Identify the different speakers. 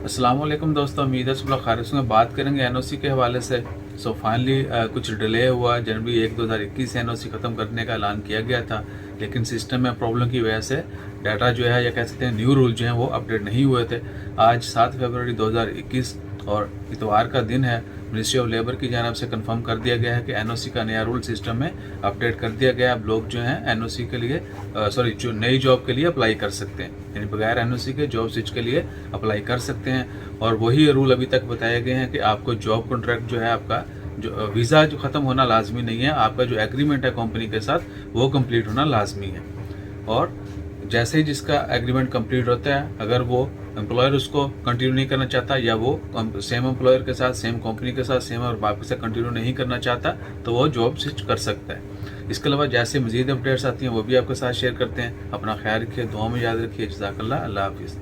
Speaker 1: अस्सलाम वालेकुम दोस्तों, उम्मीद है सब लोग खैरियत से होंगे। बात करेंगे एनओसी के हवाले से। फाइनली कुछ डिले हुआ। जनवरी 1 2021 से एनओसी ख़त्म करने का ऐलान किया गया था, लेकिन सिस्टम में प्रॉब्लम की वजह से डाटा जो है या कह सकते हैं न्यू रूल जो हैं वो अपडेट नहीं हुए थे। आज 7 फरवरी 2021 और इतवार का दिन है। मिनिस्ट्री ऑफ लेबर की जानिब से कंफर्म कर दिया गया है कि एनओसी का नया रूल सिस्टम में अपडेट कर दिया गया है। अब लोग जो हैं एनओसी के लिए जो नई जॉब के लिए अप्लाई कर सकते हैं, यानी बगैर एनओसी के जॉब स्विच के लिए अप्लाई कर सकते हैं। और वही रूल अभी तक बताए गए हैं कि आपको जॉब कॉन्ट्रैक्ट जो है आपका जो वीज़ा जो ख़त्म होना लाजमी नहीं है, आपका जो एग्रीमेंट है कंपनी के साथ वो कंप्लीट होना लाजमी है। और जैसे ही जिसका एग्रीमेंट कंप्लीट होता है, अगर वो एम्प्लॉयर उसको कंटिन्यू नहीं करना चाहता या वो सेम एम्प्लॉयर के साथ, सेम कंपनी के साथ, सेम और वापस से कंटिन्यू नहीं करना चाहता, तो वो जॉब स्विच कर सकता है। इसके अलावा जैसे मजीद अपडेट्स आती हैं वो भी आपके साथ शेयर करते हैं। अपना ख्याल रखिए, दुआ में याद रखिए। जज़ाकल्लाह, अल्लाह हाफिज़।